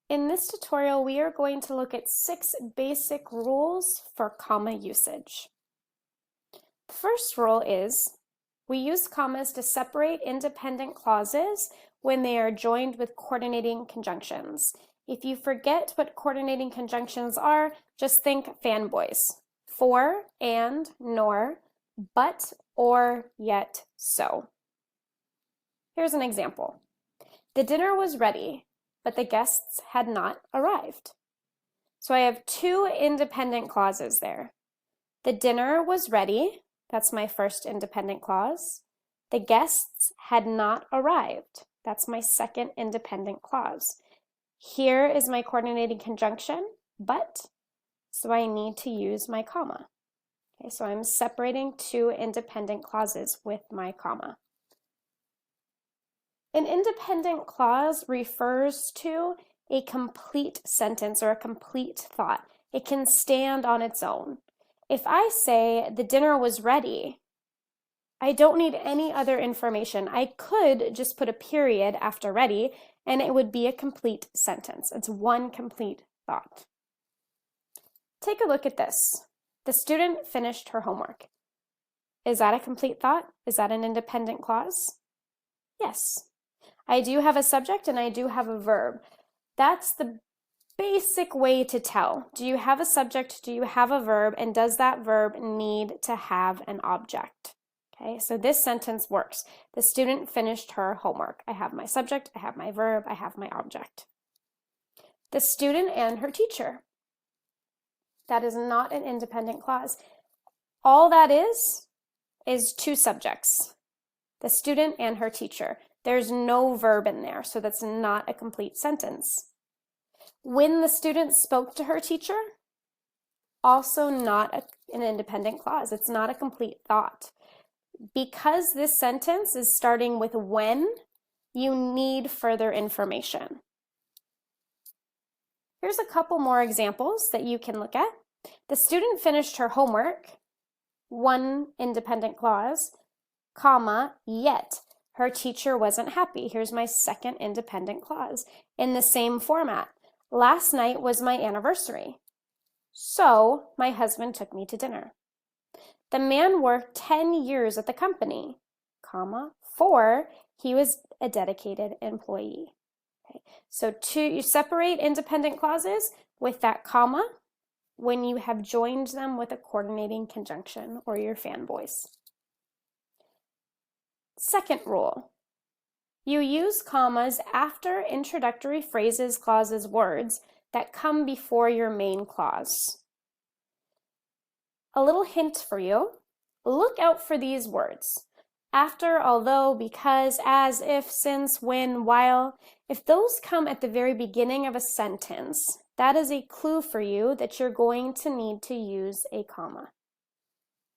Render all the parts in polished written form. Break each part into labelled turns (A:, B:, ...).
A: In this tutorial, we are going to look at 6 basic rules for comma usage. The first rule is we use commas to separate independent clauses when they are joined with coordinating conjunctions. If you forget what coordinating conjunctions are, just think fanboys. For, and, nor, but, or, yet, so. Here's an example. The dinner was ready, but the guests had not arrived. So I have 2 independent clauses there. The dinner was ready, that's my first independent clause. The guests had not arrived, that's my second independent clause. Here is my coordinating conjunction, but, so I need to use my comma. Okay, so I'm separating 2 independent clauses with my comma. An independent clause refers to a complete sentence or a complete thought. It can stand on its own. If I say the dinner was ready, I don't need any other information. I could just put a period after ready and it would be a complete sentence. It's one complete thought. Take a look at this. The student finished her homework. Is that a complete thought? Is that an independent clause? Yes. I do have a subject and I do have a verb. That's the basic way to tell. Do you have a subject? Do you have a verb? And does that verb need to have an object? Okay, so this sentence works. The student finished her homework. I have my subject, I have my verb, I have my object. The student and her teacher. That is not an independent clause. All that is 2 subjects. The student and her teacher. There's no verb in there, so that's not a complete sentence. When the student spoke to her teacher, also not an independent clause. It's not a complete thought. Because this sentence is starting with when, you need further information. Here's a couple more examples that you can look at. The student finished her homework, one independent clause, comma, yet. Her teacher wasn't happy. Here's my second independent clause. In the same format, last night was my anniversary. So my husband took me to dinner. The man worked 10 years at the company, comma, for he was a dedicated employee. Okay. So you separate independent clauses with that comma when you have joined them with a coordinating conjunction or your fanboys. Second rule, you use commas after introductory phrases, clauses, words that come before your main clause. A little hint for you, look out for these words. After, although, because, as, if, since, when, while. If those come at the very beginning of a sentence, that is a clue for you that you're going to need to use a comma,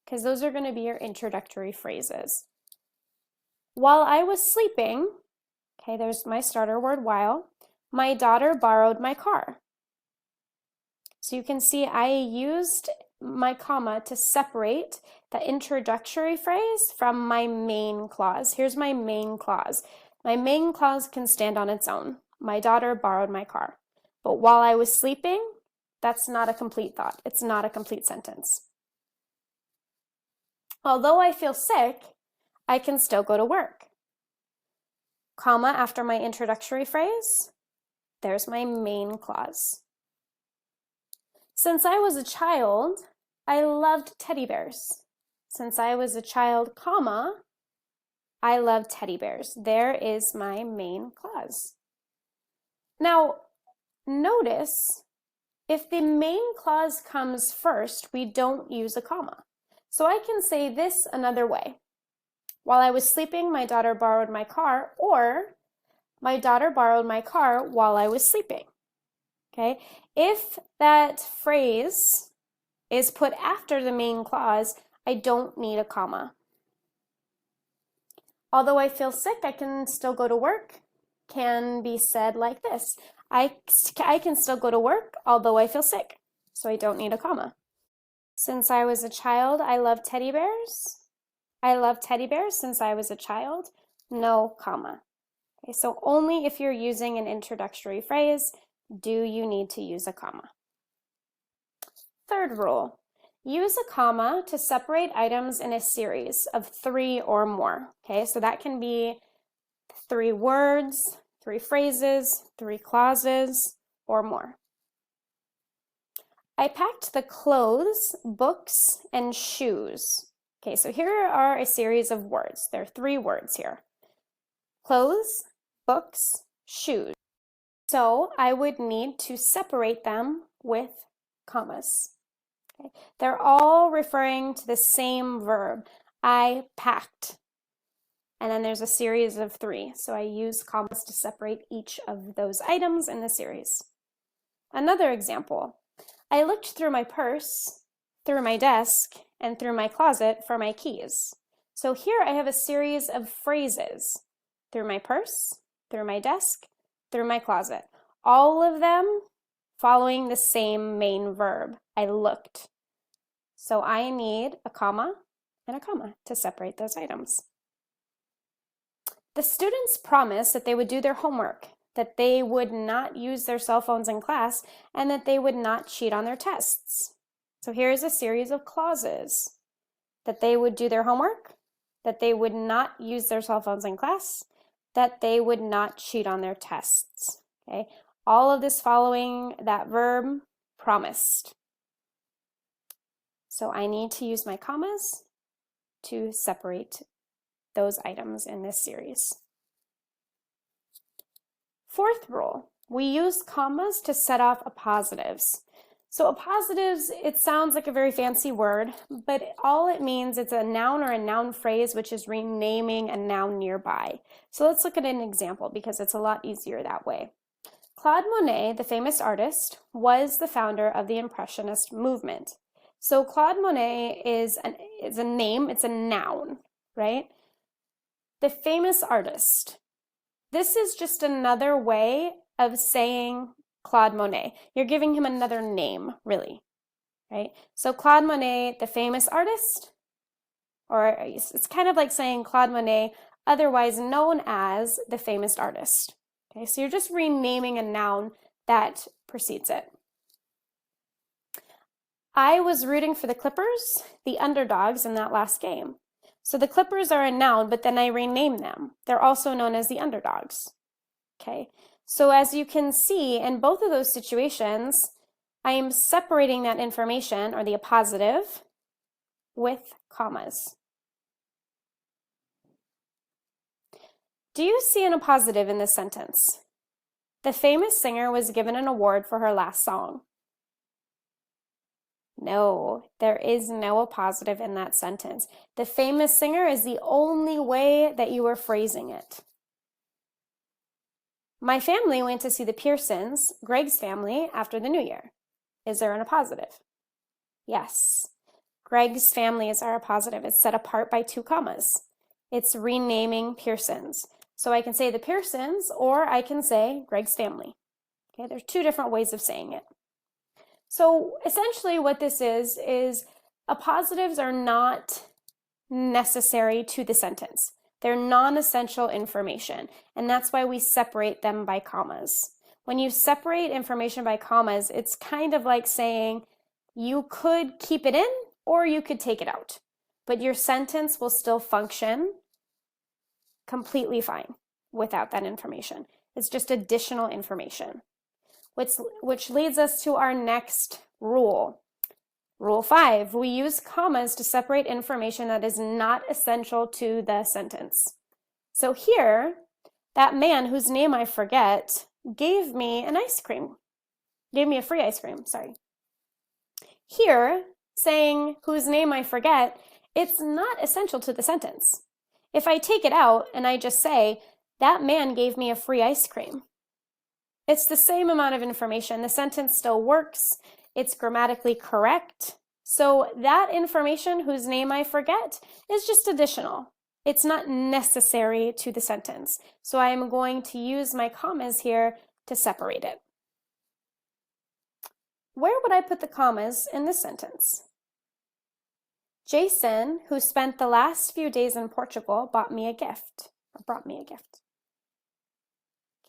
A: because those are going to be your introductory phrases. While I was sleeping, okay, there's my starter word, while, my daughter borrowed my car. So you can see I used my comma to separate the introductory phrase from my main clause. Here's my main clause. My main clause can stand on its own. My daughter borrowed my car. But while I was sleeping, that's not a complete thought. It's not a complete sentence. Although I feel sick, I can still go to work. Comma after my introductory phrase, there's my main clause. Since I was a child, I loved teddy bears. Since I was a child, comma, I love teddy bears. There is my main clause. Now, notice if the main clause comes first, we don't use a comma. So I can say this another way. While I was sleeping, my daughter borrowed my car, or my daughter borrowed my car while I was sleeping. Okay? If that phrase is put after the main clause, I don't need a comma. Although I feel sick, I can still go to work, can be said like this. I can still go to work, although I feel sick, so I don't need a comma. Since I was a child, I love teddy bears. I love teddy bears since I was a child. No comma. Okay, so only if you're using an introductory phrase, do you need to use a comma? Third rule, use a comma to separate items in a series of 3 or more. Okay, so that can be 3 words, 3 phrases, 3 clauses, or more. I packed the clothes, books, and shoes. Okay, so here are a series of words. There are 3 words here. Clothes, books, shoes. So I would need to separate them with commas. Okay. They're all referring to the same verb. I packed. And then there's a series of 3. So I use commas to separate each of those items in the series. Another example. I looked through my purse, through my desk, and through my closet for my keys. So here I have a series of phrases. Through my purse, through my desk, through my closet. All of them following the same main verb. I looked. So I need a comma and a comma to separate those items. The students promised that they would do their homework, that they would not use their cell phones in class, and that they would not cheat on their tests. So here's a series of clauses. That they would do their homework, that they would not use their cell phones in class, that they would not cheat on their tests. Okay, all of this following that verb, promised. So I need to use my commas to separate those items in this series. Fourth rule, we use commas to set off appositives. So appositives, it sounds like a very fancy word, but all it means it's a noun or a noun phrase which is renaming a noun nearby. So let's look at an example because it's a lot easier that way. Claude Monet, the famous artist, was the founder of the Impressionist movement. So Claude Monet is a name, it's a noun, right? The famous artist. This is just another way of saying Claude Monet. You're giving him another name, really, right? So Claude Monet, the famous artist, or it's kind of like saying Claude Monet, otherwise known as the famous artist. Okay, so you're just renaming a noun that precedes it. I was rooting for the Clippers, the underdogs in that last game. So the Clippers are a noun, but then I rename them. They're also known as the underdogs. Okay, so as you can see, in both of those situations, I am separating that information, or the appositive, with commas. Do you see an appositive in this sentence? The famous singer was given an award for her last song. No, there is no appositive in that sentence. The famous singer is the only way that you are phrasing it. My family went to see the Pearsons, Greg's family, after the New Year. Is there an appositive? Yes. Greg's families are a positive. It's set apart by 2 commas. It's renaming Pearsons. So I can say the Pearsons, or I can say Greg's family. Okay, there's 2 different ways of saying it. So essentially what this is appositives are not necessary to the sentence. They're non-essential information, and that's why we separate them by commas. When you separate information by commas, it's kind of like saying you could keep it in or you could take it out, but your sentence will still function completely fine without that information. It's just additional information. Which leads us to our next rule. Rule 5, we use commas to separate information that is not essential to the sentence. So here, that man whose name I forget gave me an ice cream. Gave me a free ice cream, sorry. Here, saying whose name I forget, it's not essential to the sentence. If I take it out and I just say, that man gave me a free ice cream, it's the same amount of information. The sentence still works. It's grammatically correct. So that information, whose name I forget, is just additional. It's not necessary to the sentence. So I am going to use my commas here to separate it. Where would I put the commas in this sentence? Jason, who spent the last few days in Portugal, bought me a gift, or brought me a gift.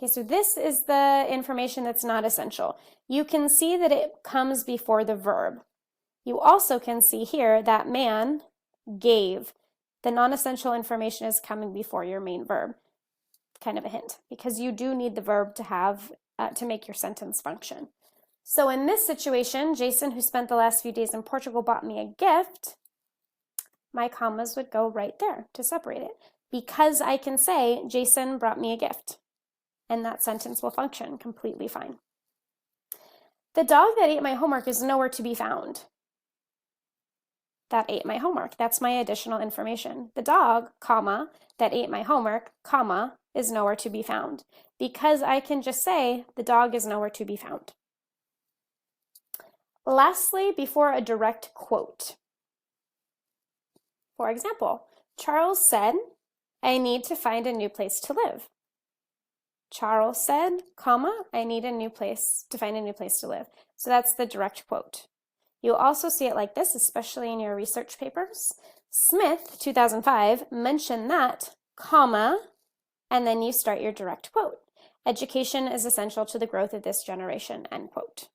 A: Okay, so this is the information that's not essential. You can see that it comes before the verb. You also can see here that man gave. The non-essential information is coming before your main verb. Kind of a hint, because you do need the verb to have to make your sentence function. So in this situation, Jason, who spent the last few days in Portugal, bought me a gift. My commas would go right there to separate it, because I can say Jason brought me a gift, and that sentence will function completely fine. The dog that ate my homework is nowhere to be found. That ate my homework. That's my additional information. The dog, comma, that ate my homework, comma, is nowhere to be found, because I can just say the dog is nowhere to be found. Lastly, before a direct quote. For example, Charles said, I need to find a new place to live. Charles said, comma, I need a new place to find a new place to live. So that's the direct quote. You'll also see it like this, especially in your research papers. Smith, 2005, mentioned that, comma, and then you start your direct quote. Education is essential to the growth of this generation, end quote.